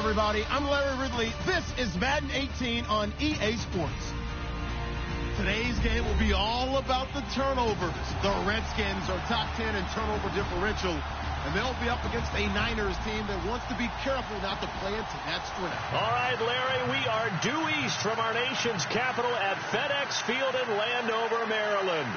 everybody. I'm Larry Ridley. This is Madden 18 on EA Sports. Today's game will be all about the turnovers. The Redskins are top 10 in turnover differential, and they'll be up against a Niners team that wants to be careful not to play into that strength. All right, Larry, we are due east from our nation's capital at FedEx Field in Landover, Maryland.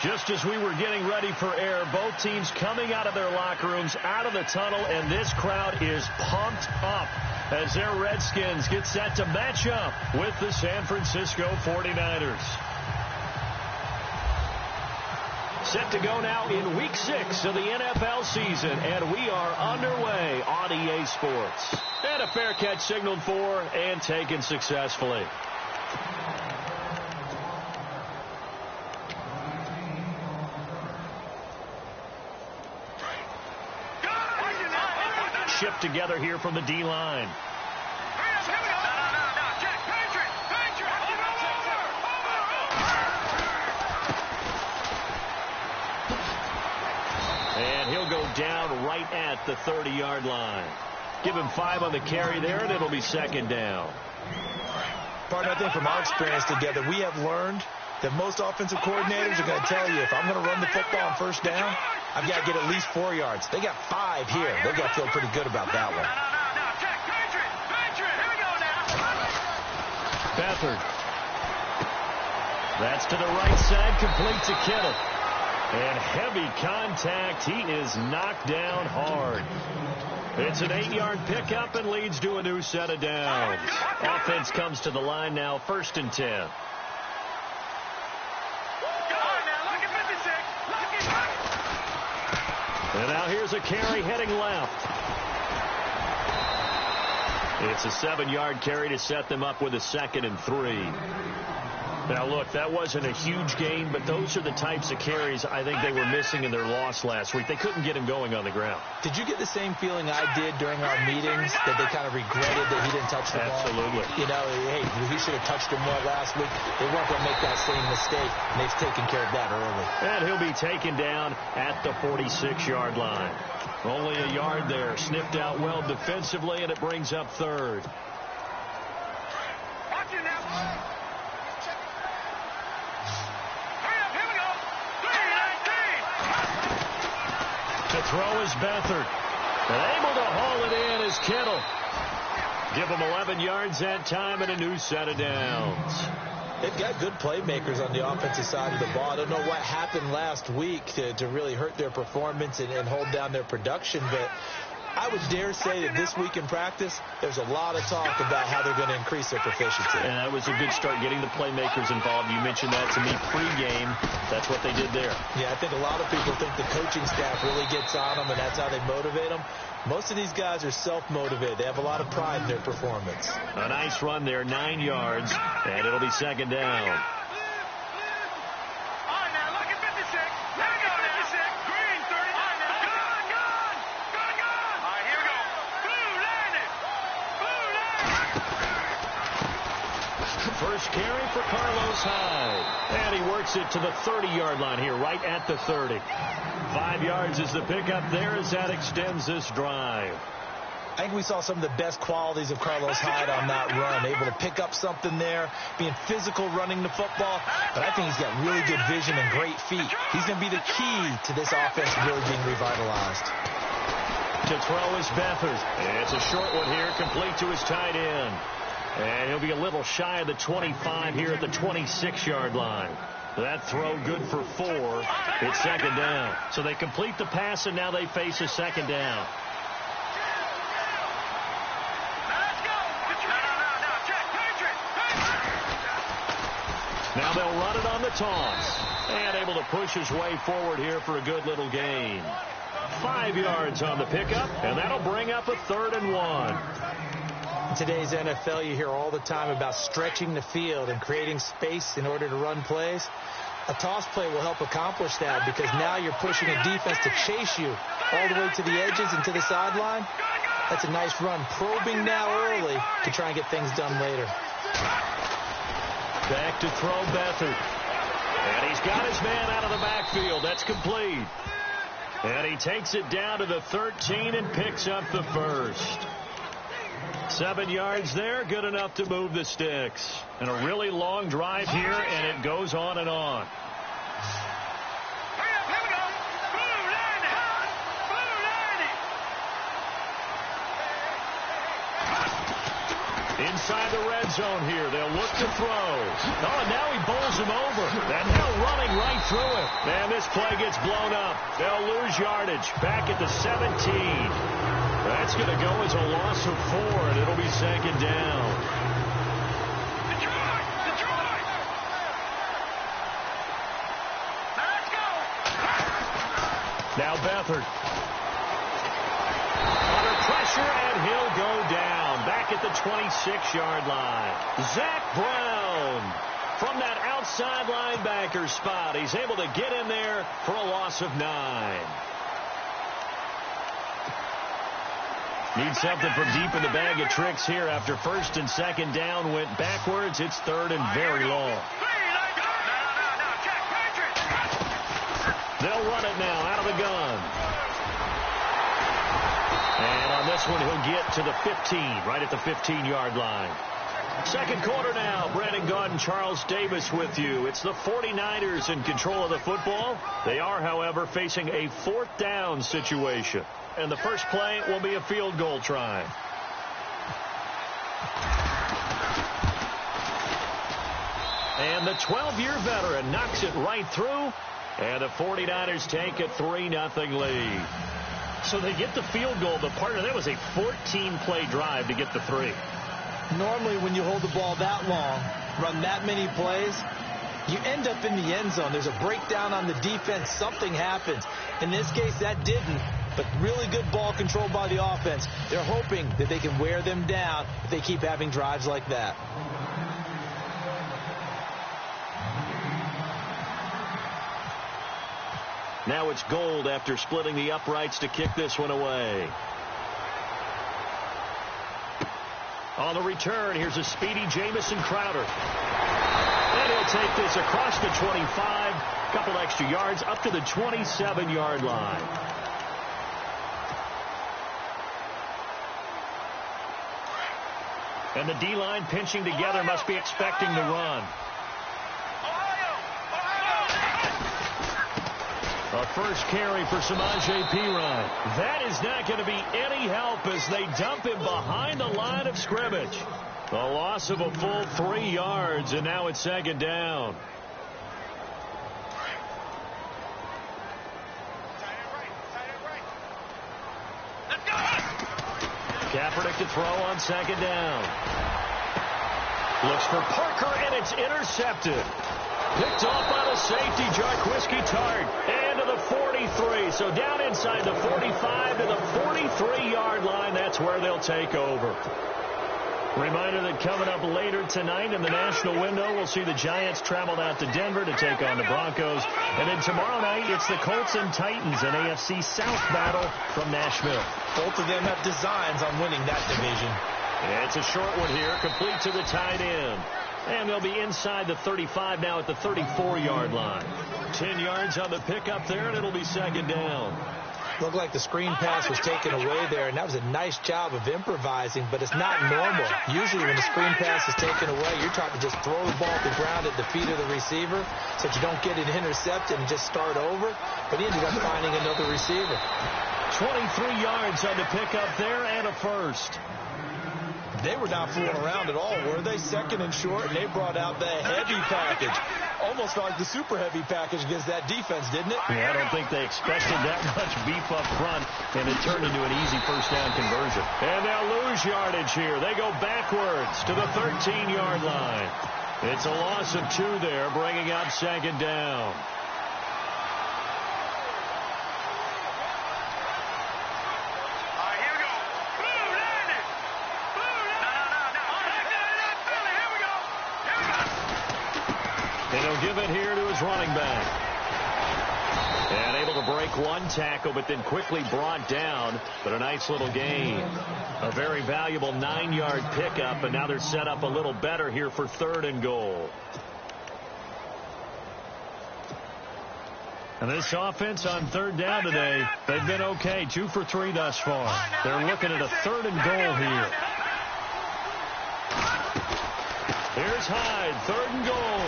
Just as we were getting ready for air, both teams coming out of their locker rooms, out of the tunnel, and this crowd is pumped up as their Redskins get set to match up with the San Francisco 49ers. Set to go now in Week 6 of the NFL season, and we are underway on EA Sports. And a fair catch signaled for and taken successfully. Shipped together here from the D-line. And he'll go down right at the 30-yard line. Give him 5 on the carry there, and it'll be second down. Partner, I think from our experience together, we have learned that most offensive coordinators are going to tell you, if I'm going to run the football on first down, I've got to get at least 4 yards. They got 5 here. They've got to feel pretty good about that one. Beathard. That's to the right side, complete to Kittle. And heavy contact. He is knocked down hard. It's an 8-yard pickup and leads to a new set of downs. Offense comes to the line now, 1st and 10. And now here's a carry heading left. It's a 7-yard carry to set them up with a 2nd and 3. Now, look, that wasn't a huge gain, but those are the types of carries I think they were missing in their loss last week. They couldn't get him going on the ground. Did you get the same feeling I did during our meetings, that they kind of regretted that he didn't touch the ball? Absolutely. You know, hey, he should have touched him more last week. They weren't going to make that same mistake, and they've taken care of that early. And he'll be taken down at the 46-yard line. Only a yard there. Sniffed out well defensively, and it brings up 3rd. To throw is Beathard. And able to haul it in is Kittle. Give him 11 yards that time and a new set of downs. They've got good playmakers on the offensive side of the ball. I don't know what happened last week to really hurt their performance and hold down their production, but I would dare say that this week in practice, there's a lot of talk about how they're going to increase their proficiency. And that was a good start, getting the playmakers involved. You mentioned that to me pregame. That's what they did there. Yeah, I think a lot of people think the coaching staff really gets on them, and that's how they motivate them. Most of these guys are self-motivated. They have a lot of pride in their performance. A nice run there, 9 yards, and it'll be second down. First carry for Carlos Hyde. And he works it to the 30-yard line here, right at the 30. 5 yards is the pickup there as that extends this drive. I think we saw some of the best qualities of Carlos Hyde on that run. Able to pick up something there, being physical running the football. But I think he's got really good vision and great feet. He's going to be the key to this offense really being revitalized. To throw is Beathard. It's a short one here, complete to his tight end. And he'll be a little shy of the 25 here at the 26-yard line. That throw good for 4. It's second down. So they complete the pass, and now they face a second down. Now they'll run it on the toss. And able to push his way forward here for a good little gain. 5 yards on the pickup, and that'll bring up a 3rd and 1. In today's NFL, you hear all the time about stretching the field and creating space in order to run plays. A toss play will help accomplish that, because now you're pushing a defense to chase you all the way to the edges and to the sideline. That's a nice run. Probing now early to try and get things done later. Back to throw Beathard. And he's got his man out of the backfield. That's complete. And he takes it down to the 13 and picks up the first. 7 yards there, good enough to move the sticks. And a really long drive here, and it goes on and on. Inside the red zone here. They'll look to throw. Oh, and now he bowls him over. And now running right through it. And this play gets blown up. They'll lose yardage. Back at the 17. That's going to go as a loss of 4, and it'll be second down. Detroit! Let's go! Now Beathard. Under pressure, and he'll go down. Back at the 26-yard line. Zach Brown from that outside linebacker spot. He's able to get in there for a loss of 9. Need something from deep in the bag of tricks here. After first and second down went backwards, it's third and very long. They'll run it now out of the gun. And on this one, he'll get to the 15, right at the 15-yard line. Second quarter now. Brandon Gaud and Charles Davis with you. It's the 49ers in control of the football. They are, however, facing a 4th down situation. And the first play will be a field goal try. And the 12-year veteran knocks it right through. And the 49ers take a 3-0 lead. So they get the field goal, but partner, that was a 14-play drive to get the 3. Normally, when you hold the ball that long, run that many plays, you end up in the end zone. There's a breakdown on the defense. Something happens. In this case, that didn't. But really good ball control by the offense. They're hoping that they can wear them down if they keep having drives like that. Now it's Gold after splitting the uprights to kick this one away. On the return, here's a speedy Jamison Crowder. And he'll take this across the 25, a couple extra yards up to the 27-yard line. And the D-line pinching together, must be expecting the run. A first carry for Samaje Perine. That is not going to be any help as they dump him behind the line of scrimmage. A loss of a full 3 yards, and now it's second down. Kaepernick to throw on second down. Looks for Parker, and it's intercepted. Picked off by the safety, Jarquiski Tart. And to the 43. So down inside the 45 to the 43-yard line. That's where they'll take over. Reminder that coming up later tonight in the national window, we'll see the Giants travel out to Denver to take on the Broncos. And then tomorrow night, it's the Colts and Titans, an AFC South battle from Nashville. Both of them have designs on winning that division. And it's a short one here, complete to the tight end. And they'll be inside the 35 now at the 34-yard line. 10 yards on the pickup there, and it'll be second down. Looked like the screen pass was taken away there, and that was a nice job of improvising, but it's not normal. Usually when the screen pass is taken away, you're trying to just throw the ball to the ground at the feet of the receiver so that you don't get it intercepted and just start over. But he ended up finding another receiver. 23 yards on the pickup there and a first. They were not fooling around at all, were they? Second and short, and they brought out the heavy package. Almost like the super heavy package against that defense, didn't it? Yeah, I don't think they expected that much beef up front, and it turned into an easy first down conversion. And they'll lose yardage here. They go backwards to the 13-yard line. It's a loss of 2 there, bringing up second down. Give it here to his running back. And able to break one tackle, but then quickly brought down. But a nice little gain. A very valuable 9-yard pickup, and now they're set up a little better here for 3rd and goal. And this offense on 3rd down today, they've been okay. 2 for 3 thus far. They're looking at a 3rd and goal here. Here's Hyde, 3rd and goal.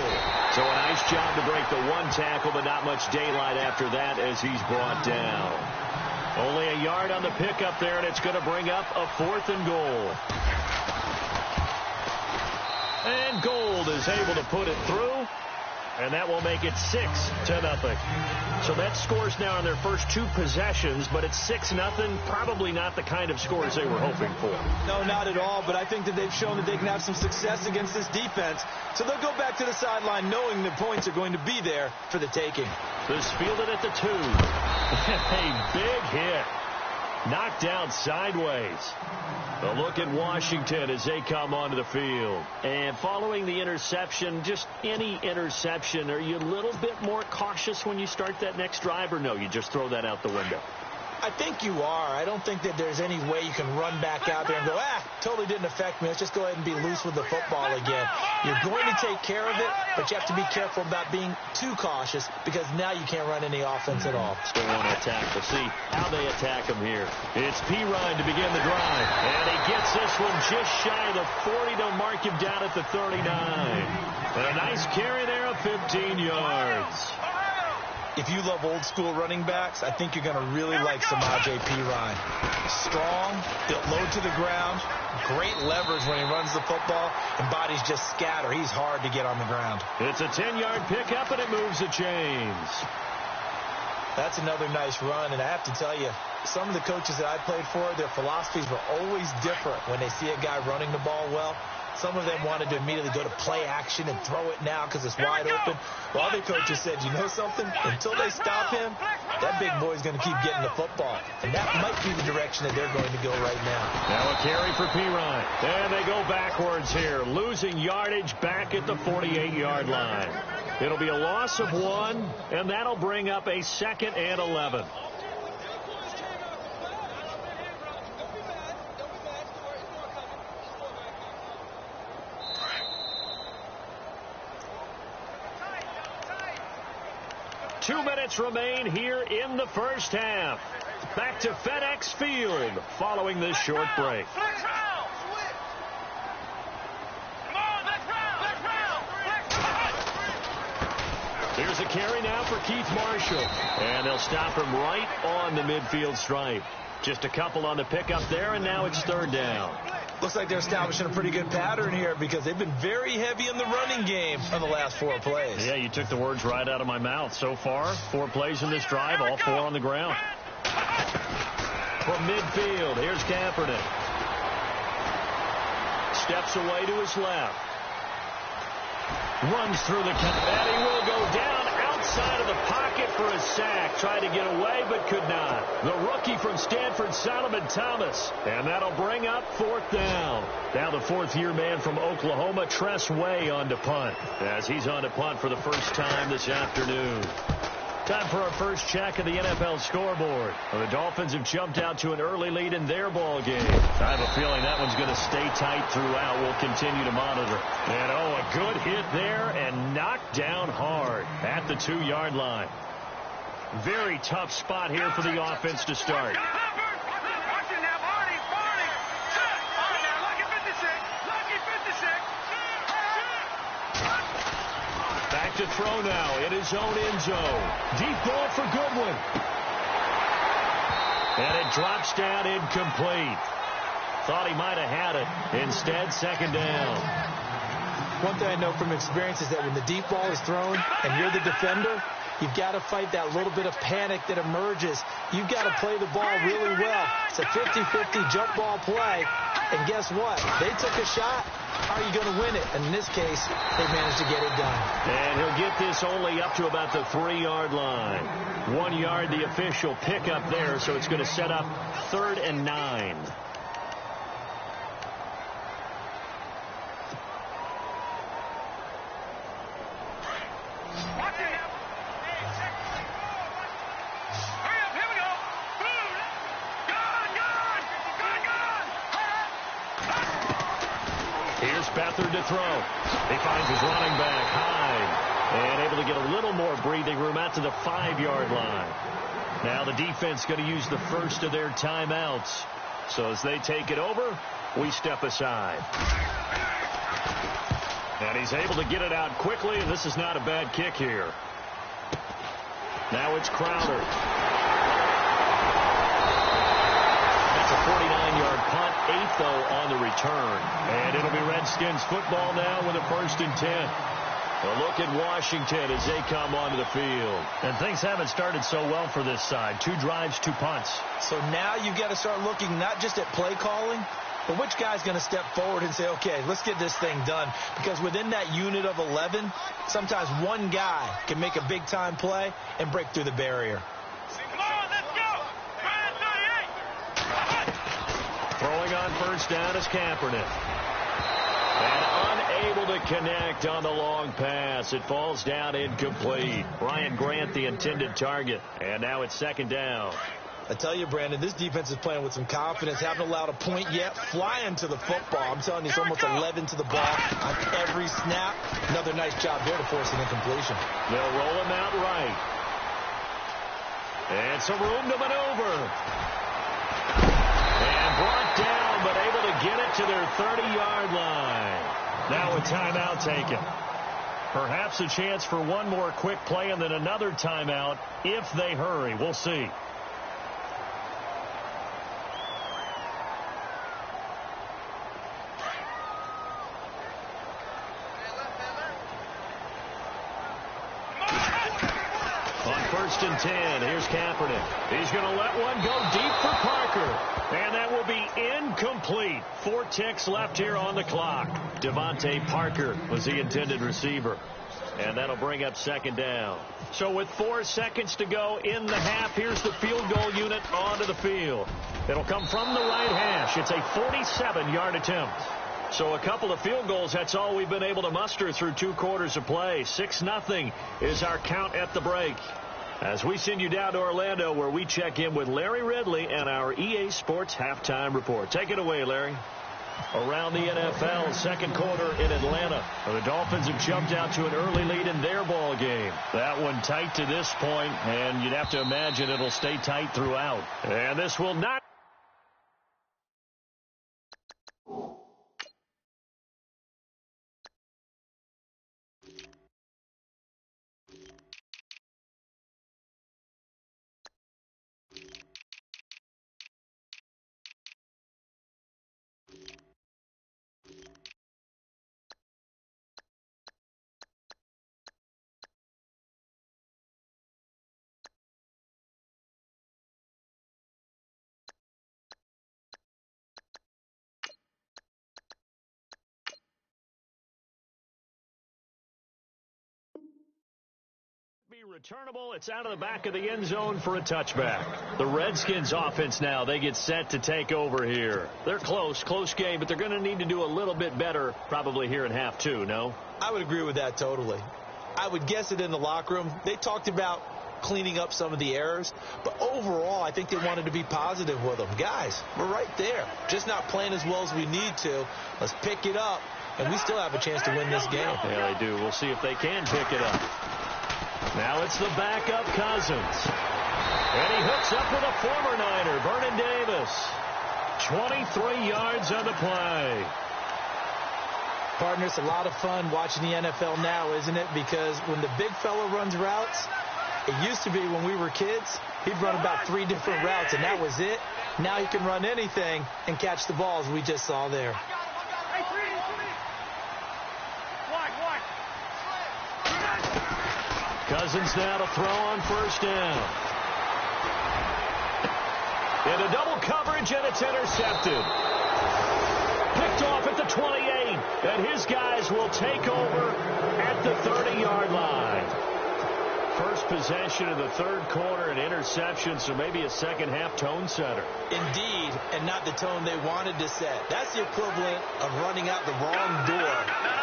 So a nice job to break the one tackle, but not much daylight after that as he's brought down. Only a yard on the pickup there, and it's going to bring up a 4th and goal. And Gold is able to put it through, and that will make it 6-0. So that scores now on their first 2 possessions, but it's 6-0. Probably not the kind of scores they were hoping for. No, not at all, but I think that they've shown that they can have some success against this defense. So they'll go back to the sideline knowing the points are going to be there for the taking. This fielded at the 2. A big hit. Knocked down sideways. A look at Washington as they come onto the field. And following the interception, just any interception, are you a little bit more cautious when you start that next drive, or no, you just throw that out the window? I think you are. I don't think that there's any way you can run back out there and go, totally didn't affect me. Let's just go ahead and be loose with the football again. You're going to take care of it, but you have to be careful about being too cautious because now you can't run any offense at all. Still want to attack. We'll see how they attack him here. It's Pirine to begin the drive, and he gets this one just shy of the 40 to mark him down at the 39. And a nice carry there of 15 yards. If you love old-school running backs, I think you're going to really like Samaje Pirine. Strong, built low to the ground, great leverage when he runs the football, and bodies just scatter. He's hard to get on the ground. It's a 10-yard pickup, and it moves the chains. That's another nice run, and I have to tell you, some of the coaches that I played for, their philosophies were always different when they see a guy running the ball well. Some of them wanted to immediately go to play action and throw it now because it's wide open. While other coaches said, you know something? Until they stop him, that big boy's going to keep getting the football. And that might be the direction that they're going to go right now. Now a carry for Pirine. And they go backwards here, losing yardage back at the 48-yard line. It'll be a loss of 1, and that'll bring up a 2nd and 11. Two minutes remain here in the first half. Back to FedEx Field following this short break. Here's a carry now for Keith Marshall. And they'll stop him right on the midfield stripe. Just a couple on the pickup there, and now it's 3rd down. Looks like they're establishing a pretty good pattern here because they've been very heavy in the running game on the last 4 plays. Yeah, you took the words right out of my mouth. So far, 4 plays in this drive, all 4 on the ground. From midfield, here's Kaepernick. Steps away to his left. Runs through the and he will go down outside of the pocket for a sack. Tried to get away, but could not. The rookie from Stanford, Solomon Thomas. And that'll bring up 4th down. Now the 4th-year man from Oklahoma, Tress Way, on to punt. As he's on to punt for the first time this afternoon. Time for our first check of the NFL scoreboard. Well, the Dolphins have jumped out to an early lead in their ball game. I have a feeling that one's going to stay tight throughout. We'll continue to monitor. And, a good hit there and knocked down hard at the 2-yard line. Very tough spot here for the offense to start. Back to throw now in his own end zone. Deep ball for Goodwin. And it drops down incomplete. Thought he might have had it. Instead, 2nd down. One thing I know from experience is that when the deep ball is thrown and you're the defender, you've got to fight that little bit of panic that emerges. You've got to play the ball really well. It's a 50-50 jump ball play. And guess what? They took a shot. Are you going to win it? And in this case, they managed to get it done. And he'll get this only up to about the 3-yard line. 1 yard, the official pickup there, so it's going to set up 3rd and 9. Beathard to throw. He finds his running back, Hyde, and able to get a little more breathing room out to the 5-yard line. Now the defense going to use the first of their timeouts. So as they take it over, we step aside. And he's able to get it out quickly, and this is not a bad kick here. Now it's Crowder. That's a 49-yard punt, 8 though on the return. And it'll be Redskins football now with a 1st and 10. A look at Washington as they come onto the field. And things haven't started so well for this side. 2 drives, 2 punts. So now you've got to start looking not just at play calling, but which guy's going to step forward and say, okay, let's get this thing done. Because within that unit of 11, sometimes one guy can make a big-time play and break through the barrier. Come on, let's go! Throwing on 1st down is Kaepernick. And unable to connect on the long pass. It falls down incomplete. Brian Grant, the intended target. And now it's 2nd down. I tell you, Brandon, this defense is playing with some confidence. Haven't allowed a point yet. Flying to the football. I'm telling you, it's almost 11 to the ball on every snap. Another nice job there to force an incompletion. They'll roll him out right. And some room to maneuver. And brought down, but able to get it to their 30-yard line. Now a timeout taken. Perhaps a chance for one more quick play and then another timeout if they hurry. We'll see. On 1st and 10, here's Kaepernick. He's going to let one go deep for Parker. And that will be incomplete. 4 ticks left here on the clock. Devontae Parker was the intended receiver. And that'll bring up 2nd down. So with 4 seconds to go in the half, here's the field goal unit onto the field. It'll come from the right hash. It's a 47-yard attempt. So a couple of field goals, that's all we've been able to muster through 2 quarters of play. 6-0 is our count at the break. As we send you down to Orlando, where we check in with Larry Ridley and our EA Sports Halftime Report. Take it away, Larry. Around the NFL, 2nd quarter in Atlanta. The Dolphins have jumped out to an early lead in their ball game. That one tight to this point, and you'd have to imagine it'll stay tight throughout. And this will not be returnable. It's out of the back of the end zone for a touchback. The Redskins offense now, they get set to take over here. They're close game, but they're going to need to do a little bit better probably here in half 2, no? I would agree with that totally. I would guess it in the locker room. They talked about cleaning up some of the errors, but overall, I think they wanted to be positive with them. Guys, we're right there. Just not playing as well as we need to. Let's pick it up, and we still have a chance to win this game. Yeah, they do. We'll see if they can pick it up. Now it's the backup Cousins. And he hooks up with a former Niner, Vernon Davis. 23 yards on the play. Partner, it's a lot of fun watching the NFL now, isn't it? Because when the big fella runs routes, it used to be when we were kids, he'd run about 3 different routes, and that was it. Now he can run anything and catch the balls we just saw there. Cousins now to throw on 1st down. Into double coverage, and it's intercepted. Picked off at the 28, and his guys will take over at the 30-yard line. First possession of the 3rd quarter, an interception, so maybe a second-half tone setter. Indeed, and not the tone they wanted to set. That's the equivalent of running out the wrong door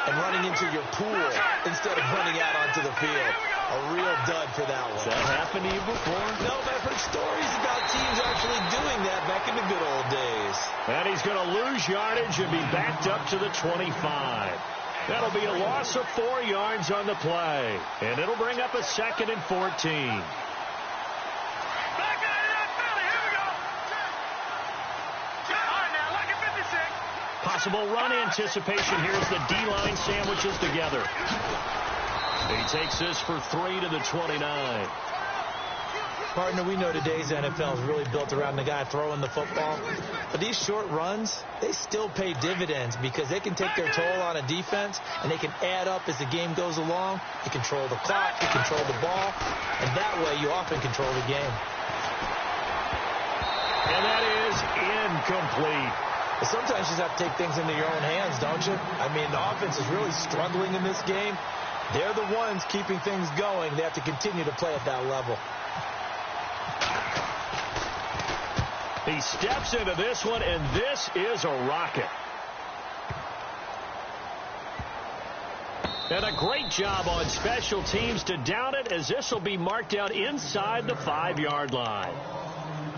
and running into your pool instead of running out onto the field. A real dud for that one. Has that happened to you before? No, but I've heard stories about teams actually doing that back in the good old days. And he's going to lose yardage and be backed up to the 25. That'll be a loss of 4 yards on the play. And it'll bring up a 2nd and 14. possible run anticipation here as the D-line sandwiches together. He takes this for 3 to the 29. Partner, we know today's NFL is really built around the guy throwing the football. But these short runs, they still pay dividends because they can take their toll on a defense, and they can add up as the game goes along. You control the clock, you control the ball, and that way you often control the game. And that is incomplete. But sometimes you just have to take things into your own hands, don't you? I mean, the offense is really struggling in this game. They're the ones keeping things going. They have to continue to play at that level. He steps into this one, and this is a rocket. And a great job on special teams to down it, as this will be marked out inside the 5-yard line.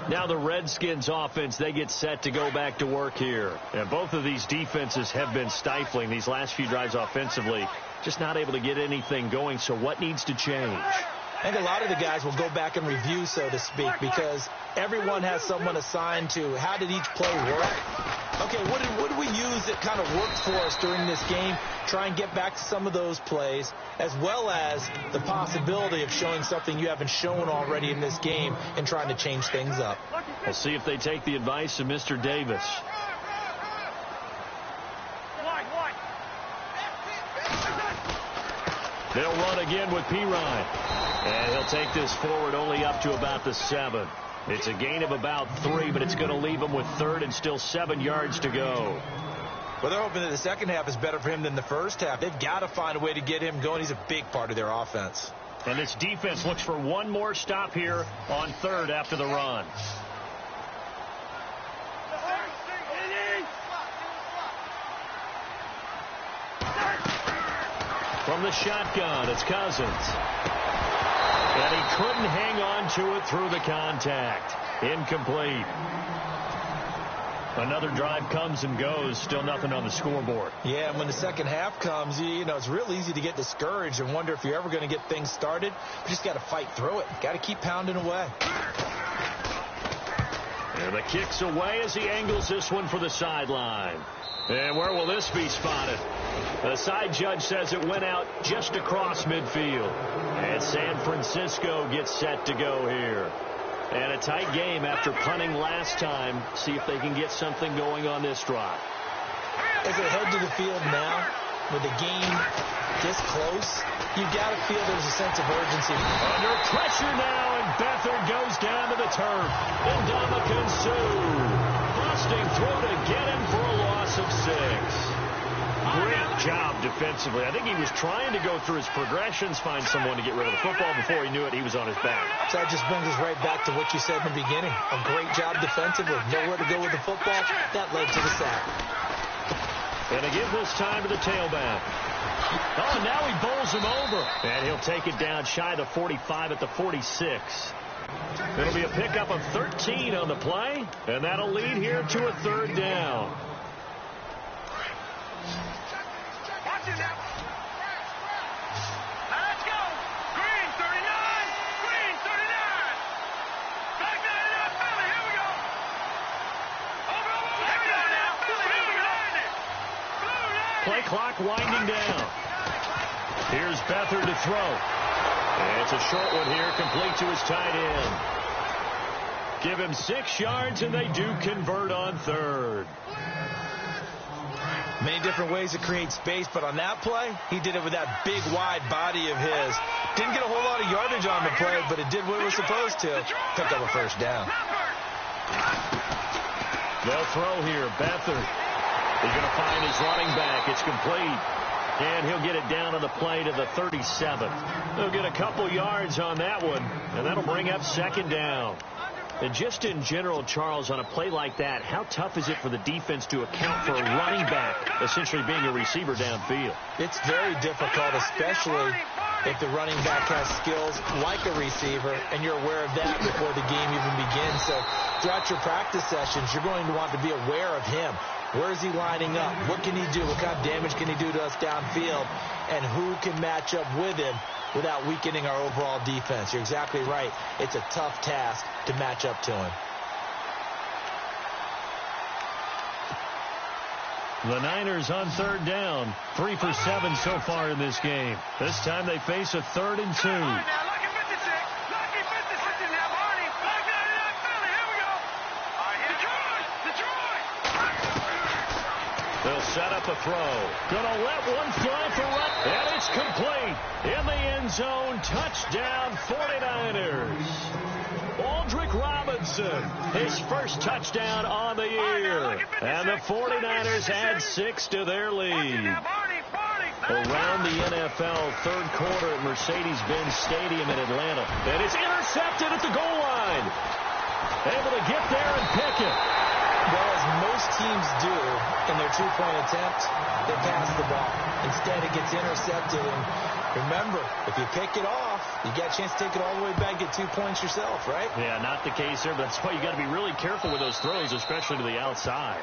Now the Redskins offense, they get set to go back to work here. And both of these defenses have been stifling these last few drives offensively. Just not able to get anything going, so what needs to change? I think a lot of the guys will go back and review, so to speak, because everyone has someone assigned to how did each play work. Okay, what did we use that kind of worked for us during this game? Try and get back to some of those plays, as well as the possibility of showing something you haven't shown already in this game and trying to change things up. We'll see if they take the advice of Mr. Davis. They'll run again with Pirine. And he'll take this forward only up to about the 7. It's a gain of about 3, but it's going to leave him with 3rd and still 7 yards to go. Well, they're hoping that the second half is better for him than the first half. They've got to find a way to get him going. He's a big part of their offense. And this defense looks for one more stop here on 3rd after the run. From the shotgun, it's Cousins. And he couldn't hang on to it through the contact. Incomplete. Another drive comes and goes. Still nothing on the scoreboard. Yeah, and when the second half comes, you know, it's real easy to get discouraged and wonder if you're ever going to get things started. You just got to fight through it. Got to keep pounding away. And the kick's away as he angles this one for the sideline. And where will this be spotted? The side judge says it went out just across midfield. And San Francisco gets set to go here. And a tight game after punting last time. See if they can get something going on this drive. As they head to the field now, with the game this close, you've got to feel there's a sense of urgency. Under pressure now, and Beathard goes down to the turf. And Ndamukong Suh busting through to get him for a loss of 6. Great job defensively. I think he was trying to go through his progressions, find someone to get rid of the football. Before he knew it, he was on his back. So that just brings us right back to what you said in the beginning. A great job defensively. Nowhere to go with the football. That led to the sack. And they give this time to the tailback. Oh, now he bowls him over. And he'll take it down shy of the 45 at the 46. It'll be a pickup of 13 on the play. And that'll lead here to a 3rd down. Let's go. Green 39. Green 39. Back that up, Philly. Here we go. Over. Back that up, Philly. Here we go. Play clock winding down. Here's Beathard to throw. And it's a short one here, complete to his tight end. Give him 6 yards, and they do convert on 3rd. Many different ways to create space, but on that play, he did it with that big, wide body of his. Didn't get a whole lot of yardage on the play, but it did what it was supposed to. Pick up a 1st down. They'll throw here. Beathard. He's going to find his running back. It's complete. And he'll get it down on the play to the 37. They'll get a couple yards on that one, and that'll bring up 2nd down. And just in general, Charles, on a play like that, how tough is it for the defense to account for a running back essentially being a receiver downfield? It's very difficult, especially if the running back has skills like a receiver, and you're aware of that before the game even begins. So throughout your practice sessions, you're going to want to be aware of him. Where is he lining up? What can he do? What kind of damage can he do to us downfield? And who can match up with him without weakening our overall defense? You're exactly right. It's a tough task to match up to him. The Niners on third down. 3 for 7 so far in this game. This time they face a 3rd and 2. They'll set up a throw. Gonna let one fly for run. And it's complete. In the end zone. Touchdown 49ers. Aldrick Robinson, his first touchdown on the year. And the 49ers add 6 to their lead. Around the NFL, third quarter at Mercedes-Benz Stadium in Atlanta. And it's intercepted at the goal line. Able to get there and pick it. Well, as most teams do in their two-point attempt, they pass the ball. Instead, it gets intercepted. And remember, if you pick it off, you got a chance to take it all the way back, get 2 points yourself, right? Yeah, not the case there, but that's why you got to be really careful with those throws, especially to the outside.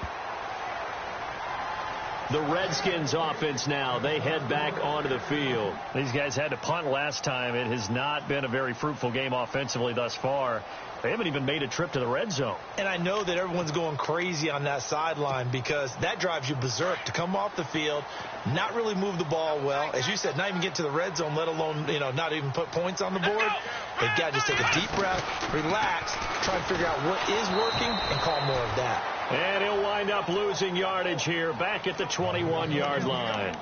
The Redskins offense now, they head back onto the field. These guys had to punt last time. It has not been a very fruitful game offensively thus far. They haven't even made a trip to the red zone. And I know that everyone's going crazy on that sideline because that drives you berserk to come off the field, not really move the ball well. As you said, not even get to the red zone, let alone, not even put points on the board. They've got to just take a deep breath, relax, try and figure out what is working, and call more of that. And he'll wind up losing yardage here back at the 21-yard line.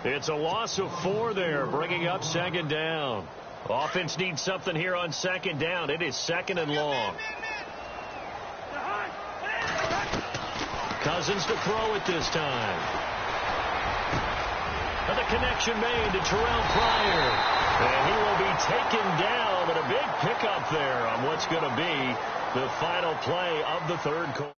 It's a loss of 4 there, bringing up 2nd down. Offense needs something here on 2nd down. It is 2nd and long. Cousins to throw it this time. And the connection made to Terrell Pryor. And he will be taken down, but a big pickup there on what's going to be the final play of the third quarter.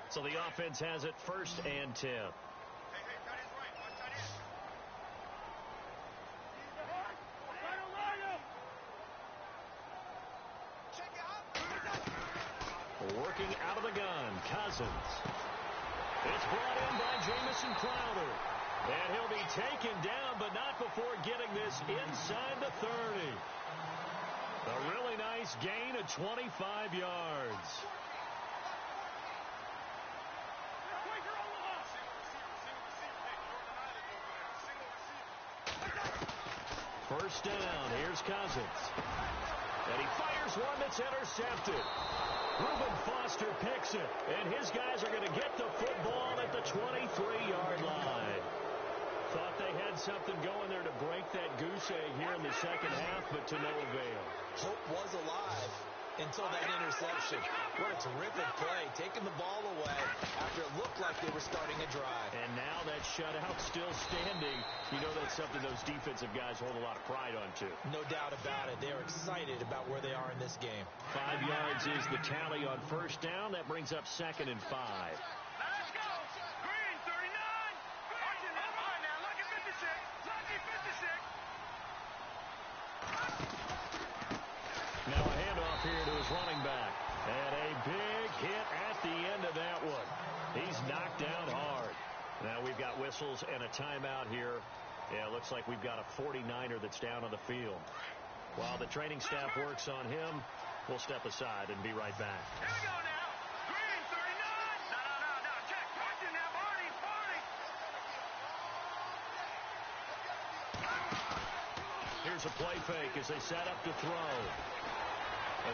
So the offense has it 1st and 10. Working out of the gun, Cousins. It's brought in by Jamison Crowder. And he'll be taken down, but not before getting this inside the 30. A really nice gain of 25 yards. First down, here's Cousins. And he fires one that's intercepted. Reuben Foster picks it. And his guys are going to get the football at the 23-yard line. Thought they had something going there to break that goose egg here in the second half, but to no avail. Hope was alive until that interception. What a terrific play, taking the ball away after it looked like they were starting a drive. And now that shutout still standing. You know that's something those defensive guys hold a lot of pride on, too. No doubt about it. They are excited about where they are in this game. 5 yards is the tally on first down. That brings up 2nd and 5. Let's go. Green, 39. Green. Now, look at 56. Lucky 56. Now a handoff here to his running back. And a big hit at the end of that one. He's knocked down hard. Now we've got whistles and a timeout here. Yeah, it looks like we've got a 49er that's down on the field. While the training staff works on him, we'll step aside and be right back. Here we go now. Green, 39. No. Check. Watching now. Marty. Here's a play fake as they set up to throw.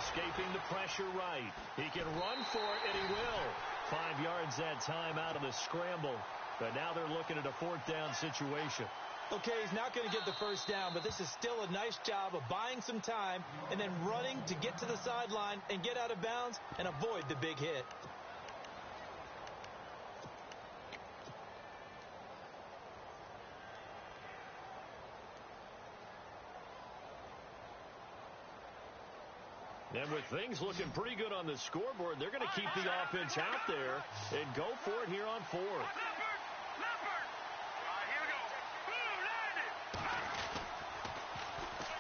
Escaping the pressure right. He can run for it, and he will. 5 yards that time out of the scramble. But now they're looking at a 4th down situation. Okay, he's not going to get the first down, but this is still a nice job of buying some time and then running to get to the sideline and get out of bounds and avoid the big hit. And with things looking pretty good on the scoreboard, they're going to keep the offense out there and go for it here on 4th.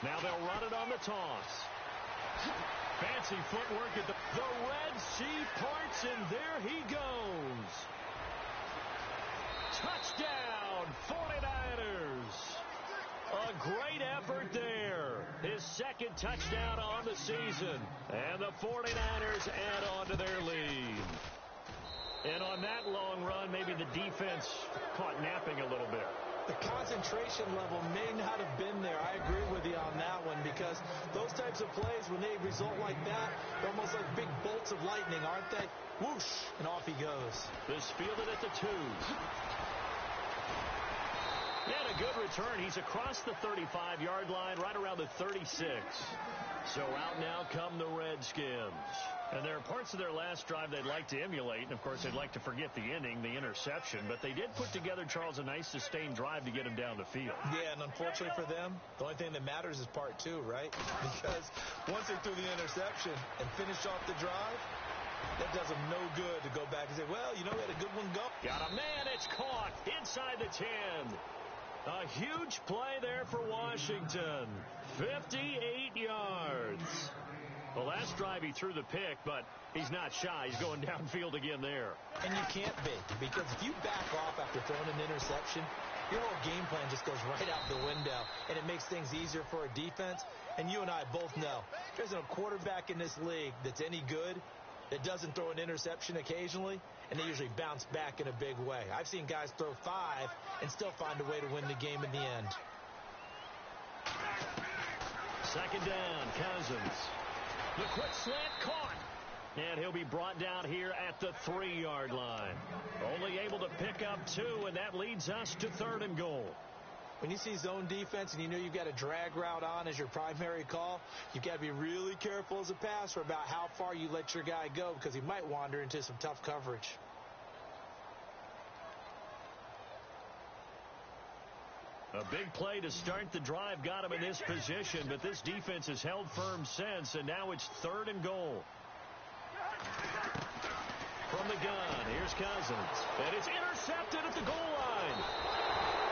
Now they'll run it on the toss. Fancy footwork at the Red Sea parts, and there he goes. Touchdown, 49ers. A great effort second touchdown on the season. And the 49ers add on to their lead. And on that long run, maybe the defense caught napping a little bit. The concentration level may not have been there. I agree with you on that one, because those types of plays, when they result like that, they're almost like big bolts of lightning, aren't they? Whoosh, and off he goes. This fielded at the 2s. And a good return. He's across the 35-yard line, right around the 36. So out now come the Redskins. And there are parts of their last drive they'd like to emulate. And, of course, they'd like to forget the inning, the interception. But they did put together, Charles, a nice sustained drive to get him down the field. Yeah, and unfortunately for them, the only thing that matters is part 2, right? Because once they threw the interception and finished off the drive, that does them no good to go back and say, well, you know, we had a good one go. Got a man. It's caught inside the 10. A huge play there for Washington. 58 yards. The last drive he threw the pick, but he's not shy. He's going downfield again there. And you can't be, because if you back off after throwing an interception, your whole game plan just goes right out the window, and it makes things easier for a defense. And you and I both know there's no quarterback in this league that's any good that doesn't throw an interception occasionally, and they usually bounce back in a big way. I've seen guys throw 5 and still find a way to win the game in the end. Second down, Cousins. The quick slant caught. And he'll be brought down here at the 3-yard line. Only able to pick up 2, and that leads us to 3rd and goal. When you see zone defense and you know you've got a drag route on as your primary call, you've got to be really careful as a passer about how far you let your guy go, because he might wander into some tough coverage. A big play to start the drive got him in this position, but this defense has held firm since, and now it's 3rd and goal. From the gun, here's Cousins, and it's intercepted at the goal line.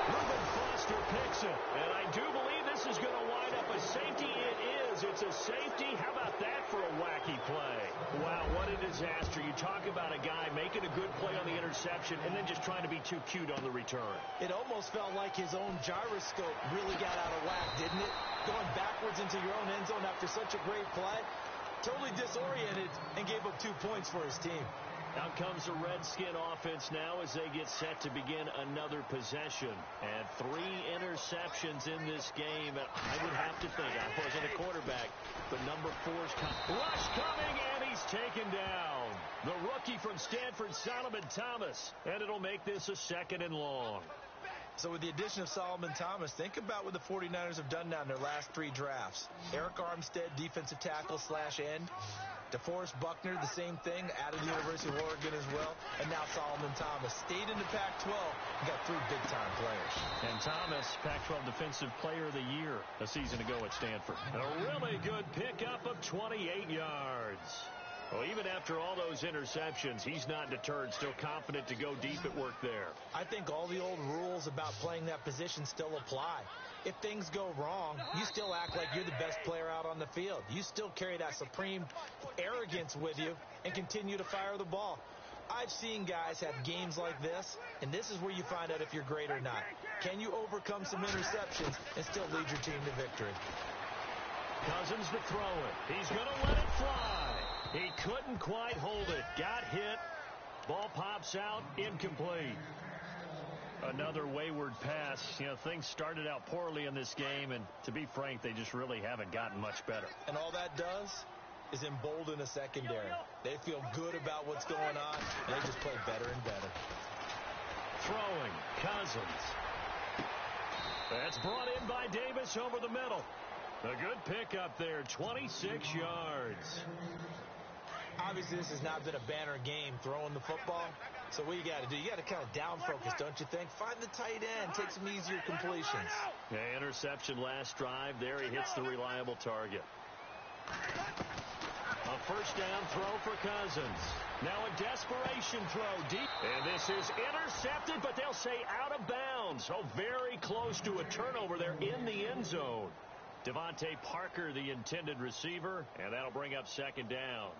Reuben Foster picks it, and I do believe this is going to wind up a safety. It is. It's a safety. How about that for a wacky play? Wow, what a disaster. You talk about a guy making a good play on the interception and then just trying to be too cute on the return. It almost felt like his own gyroscope really got out of whack, didn't it? Going backwards into your own end zone after such a great play. Totally disoriented and gave up 2 points for his team. Out comes the Redskin offense now as they get set to begin another possession. And 3 interceptions in this game. I would have to think, I wasn't a quarterback, but number 4's rush coming, and he's taken down. The rookie from Stanford, Solomon Thomas. And it'll make this a 2nd and long. So with the addition of Solomon Thomas, think about what the 49ers have done now in their last 3 drafts. Eric Armstead, defensive tackle / end. DeForest Buckner, the same thing, out of the University of Oregon as well. And now Solomon Thomas stayed in the Pac-12 and got 3 big-time players. And Thomas, Pac-12 Defensive Player of the Year a season ago at Stanford. A really good pickup of 28 yards. Well, even after all those interceptions, he's not deterred, still confident to go deep at work there. I think all the old rules about playing that position still apply. If things go wrong, you still act like you're the best player out on the field. You still carry that supreme arrogance with you and continue to fire the ball. I've seen guys have games like this, and this is where you find out if you're great or not. Can you overcome some interceptions and still lead your team to victory? Cousins to throw it. He's going to let it fly. He couldn't quite hold it. Got hit. Ball pops out. Incomplete. Another wayward pass. You know, things started out poorly in this game, and to be frank, they just really haven't gotten much better. And all that does is embolden a secondary. They feel good about what's going on, and they just play better and better. Throwing. Cousins. That's brought in by Davis over the middle. A good pickup there, 26 yards. Obviously, this has not been a banner game throwing the football. So what you got to do, you got to kind of down focus, don't you think? Find the tight end, take some easier completions. Yeah, interception last drive. There he hits the reliable target. A first down throw for Cousins. Now a desperation throw deep. And this is intercepted, but they'll say out of bounds. So very close to a turnover there in the end zone. Devontae Parker, the intended receiver, and that'll bring up 2nd down.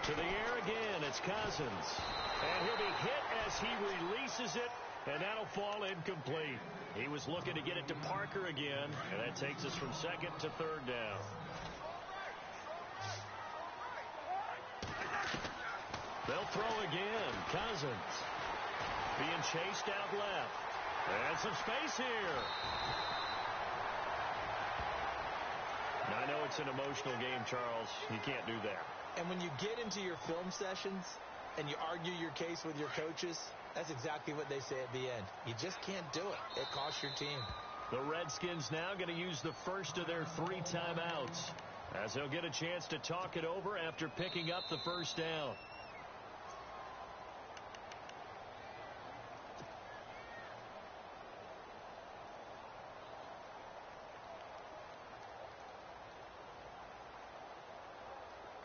To To the air again, it's Cousins. And he'll be hit as he releases it, and that'll fall incomplete. He was looking to get it to Parker again, and that takes us from second to third down. They'll throw again. Cousins being chased out left. And some space here. Now, I know it's an emotional game, Charles. You can't do that. And when you get into your film sessions and you argue your case with your coaches, that's exactly what they say at the end. You just can't do it. It costs your team. The Redskins now going to use the first of their 3 timeouts as they'll get a chance to talk it over after picking up the first down.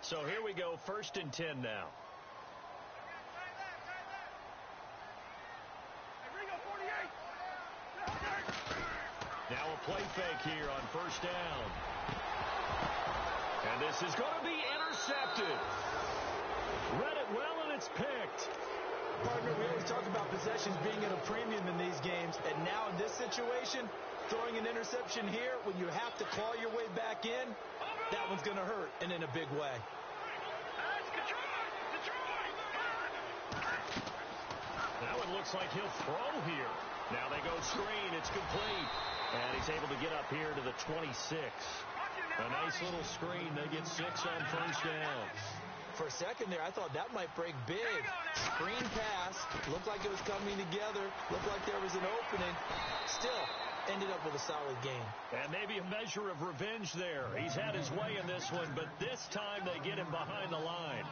So here we go, 1st and 10 now. Now a play fake here on 1st down. And this is going to be intercepted. Read it well, and it's picked. Partner, we always talk about possessions being at a premium in these games. And now in this situation, throwing an interception here when you have to claw your way back in, that one's going to hurt, and in a big way. That one looks like he'll throw here. Now they go screen. It's complete. And he's able to get up here to the 26. A nice little screen. They get 6 on 1st down. For a second there, I thought that might break big. Screen pass. Looked like it was coming together. Looked like there was an opening. Still ended up with a solid game. And maybe a measure of revenge there. He's had his way in this one, but this time they get him behind the line.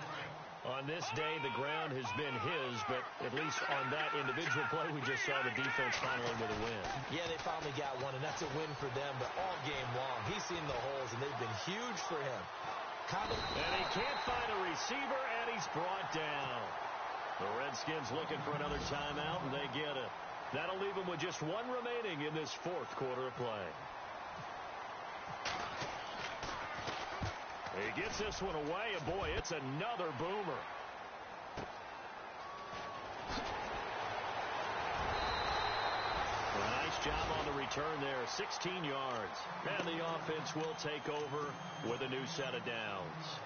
On this day, the ground has been his, but at least on that individual play, we just saw the defense finally with a win. Yeah, they finally got one, and that's a win for them, but all game long, he's seen the holes, and they've been huge for him. And he can't find a receiver, and he's brought down. The Redskins looking for another timeout, and they get it. That'll leave them with just 1 remaining in this 4th quarter of play. He gets this one away, and boy, it's another boomer. A nice job on the return there, 16 yards. And the offense will take over with a new set of downs.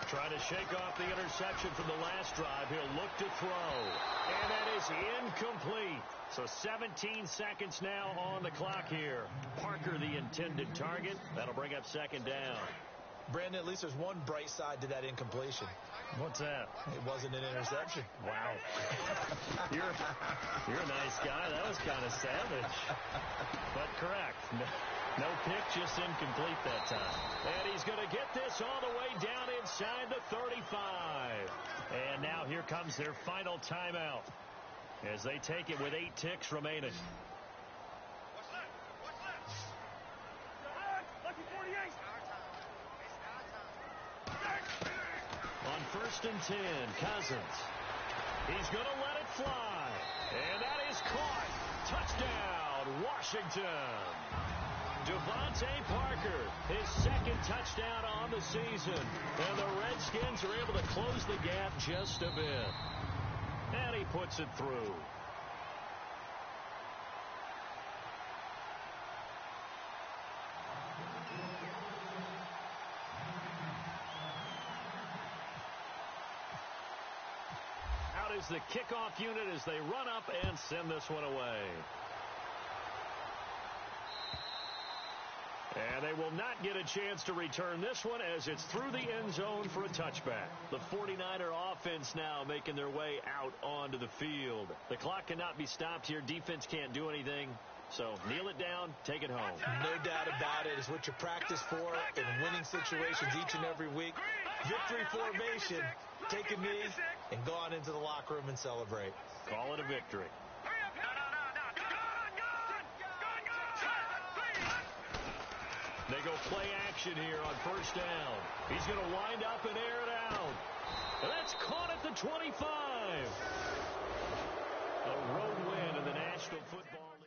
Trying to shake off the interception from the last drive. He'll look to throw. And that is incomplete. So 17 seconds now on the clock here. Parker, the intended target. That'll bring up 2nd down. Brandon, at least there's one bright side to that incompletion. What's that? It wasn't an interception. Wow. You're a nice guy. That was kind of savage. But correct. No pick, just incomplete that time. And he's going to get this all the way down inside the 35. And now here comes their final timeout as they take it with 8 ticks remaining. What's left? What's left? Lucky 48. On 1st and 10, Cousins. He's going to let it fly. And that is caught. Touchdown, Washington. Devontae Parker, his 2nd touchdown on the season. And the Redskins are able to close the gap just a bit. And he puts it through. Out is the kickoff unit as they run up and send this one away. And they will not get a chance to return this one as it's through the end zone for a touchback. The 49er offense now making their way out onto the field. The clock cannot be stopped here. Defense can't do anything. So kneel it down, take it home. No doubt about it. It's what you practice for in winning situations each and every week. Victory formation. Take a knee and go on into the locker room and celebrate. Call it a victory. They go play action here on 1st down. He's going to wind up and air it out. And that's caught at the 25. A road win in the National National Football